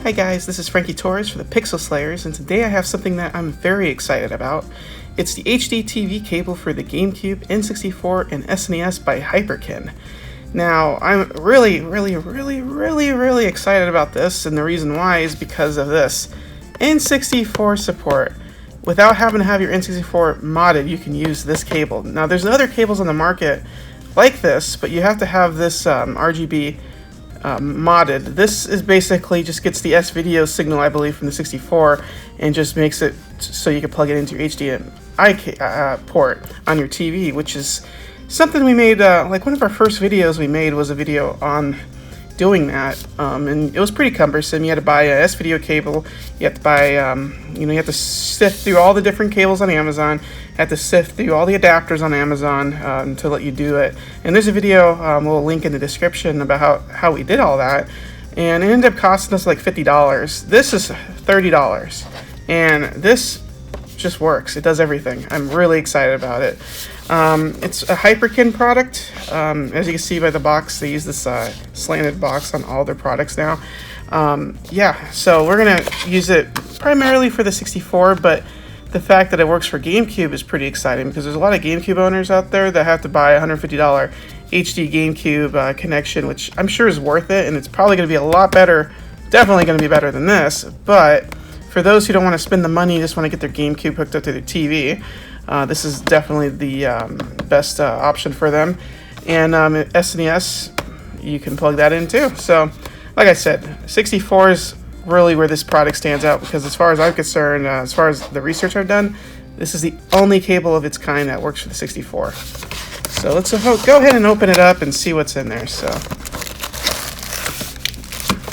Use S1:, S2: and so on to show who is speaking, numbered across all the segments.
S1: Hi guys, this is Frankie Torres for the Pixel Slayers, and today I have something that I'm very excited about. It's the HD TV cable for the GameCube, N64, and SNES by Hyperkin. Now, I'm really excited about this, and the reason why is because of this. N64 support. Without having to have your N64 modded, you can use this cable. Now, there's other cables on the market like this, but you have to have this RGB modded. This is basically just gets the S-video signal, I believe, from the 64 and just makes it so you can plug it into your HDMI port on your TV, which is something we made, like one of our first videos we made was a video on doing that, and it was pretty cumbersome. You had to buy a S-video cable, you have to buy, you have to sift through all the different cables on Amazon, you have to sift through all the adapters on Amazon to let you do it. And there's a video we'll link in the description about how we did all that, and it ended up costing us like $50. This is $30, and this just works. It does everything. I'm really excited about it. It's a Hyperkin product. As you can see by the box, they use this slanted box on all their products now. Yeah, so we're gonna use it primarily for the 64, but the fact that it works for GameCube is pretty exciting because there's a lot of GameCube owners out there that have to buy a $150 HD GameCube connection, which I'm sure is worth it, and it's probably gonna be a lot better, definitely gonna be better than this, but for those who don't want to spend the money, just want to get their GameCube hooked up to their TV, this is definitely the best option for them. And SNES, you can plug that in too. So, like I said, 64 is really where this product stands out because as far as I'm concerned, as far as the research I've done, this is the only cable of its kind that works for the 64. So let's go ahead and open it up and see what's in there. So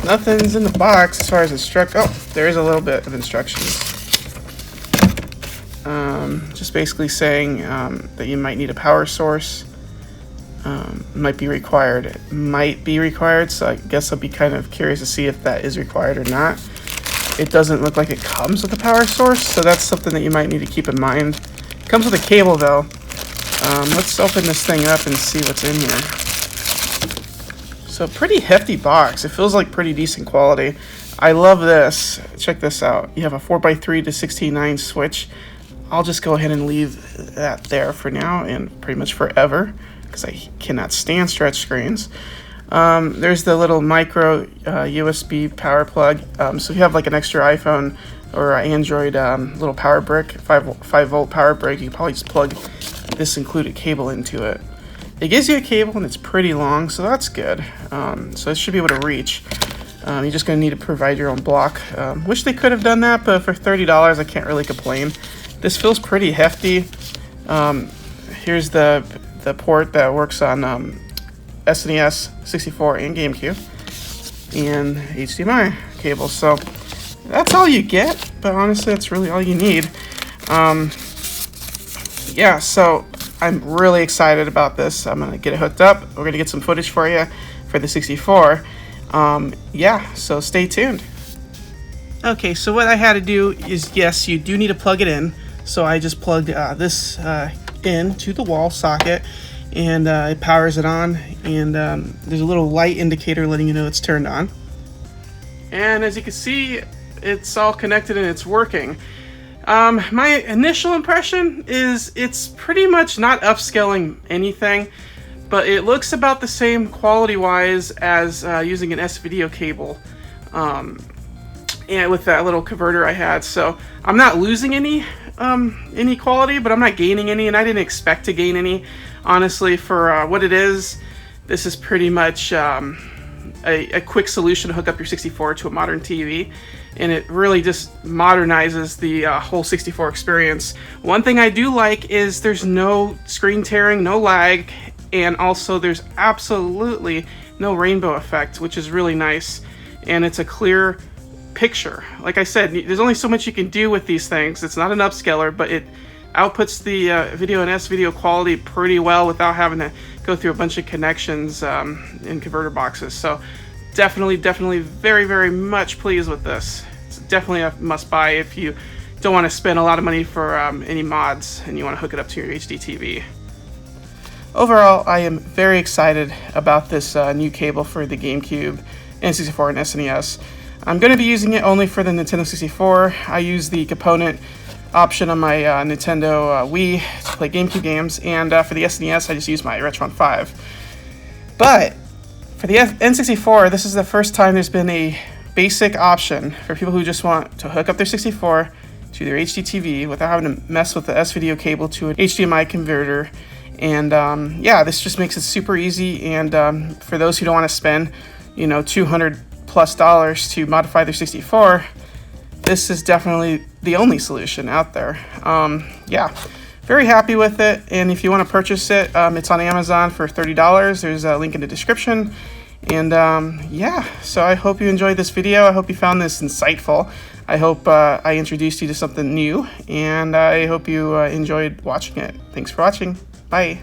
S1: nothing's in the box as far as instructions. Oh, there is a little bit of instructions. Just basically saying that you might need a power source. Might be required. It might be required, so I guess I'll be kind of curious to see if that is required or not. It doesn't look like it comes with a power source, so that's something that you might need to keep in mind. It comes with a cable, though. Let's open this thing up and see what's in here. So pretty hefty box. It feels like pretty decent quality. I love this. Check this out. You have a 4x3 to 16:9 switch. I'll just go ahead and leave that there for now and pretty much forever because I cannot stand stretch screens. There's the little micro USB power plug. So if you have like an extra iPhone or Android little power brick, 5 volt power brick, you can probably just plug this included cable into it. It gives you a cable and it's pretty long, so that's good. So it should be able to reach. You're just going to need to provide your own block. Wish they could have done that, but for $30, I can't really complain. This feels pretty hefty. Here's the port that works on SNES, 64, and GameCube, and HDMI cable. So that's all you get, but honestly, that's really all you need. Yeah, so I'm really excited about this. I'm going to get it hooked up. We're going to get some footage for you for the 64. Yeah, so stay tuned. Okay, so what I had to do is, yes, you do need to plug it in. So I just plugged this in to the wall socket, and it powers it on. And there's a little light indicator letting you know it's turned on. And as you can see, it's all connected and it's working. My initial impression is it's pretty much not upscaling anything, but it looks about the same quality-wise as using an S-video cable, and with that little converter I had. So I'm not losing any quality, but I'm not gaining any, and I didn't expect to gain any. Honestly, for what it is, this is pretty much a quick solution to hook up your 64 to a modern TV, and it really just modernizes the whole 64 experience. One thing I do like is there's no screen tearing, no lag, and also there's absolutely no rainbow effect, which is really nice, and it's a clear picture. Like I said, there's only so much you can do with these things. It's not an upscaler, but it outputs the video and S-video quality pretty well without having to go through a bunch of connections in converter boxes. So definitely very much pleased with this. It's definitely a must-buy if you don't want to spend a lot of money for any mods and you want to hook it up to your HD TV. Overall, I am very excited about this new cable for the GameCube, N64, and SNES. I'm going to be using it only for the Nintendo 64. I use the component option on my Nintendo Wii to play GameCube games, and for the SNES I just use my Retron 5. But for the N64, this is the first time there's been a basic option for people who just want to hook up their 64 to their HD TV without having to mess with the S-video cable to an HDMI converter. And yeah, this just makes it super easy, and for those who don't want to spend, you know, $200+ to modify their 64, this is definitely the only solution out there. Yeah, very happy with it, and if you want to purchase it, it's on Amazon for $30. There's a link in the description. And yeah, so I hope you enjoyed this video. I hope you found this insightful. I hope I introduced you to something new, and I hope you enjoyed watching it. Thanks for watching. Bye.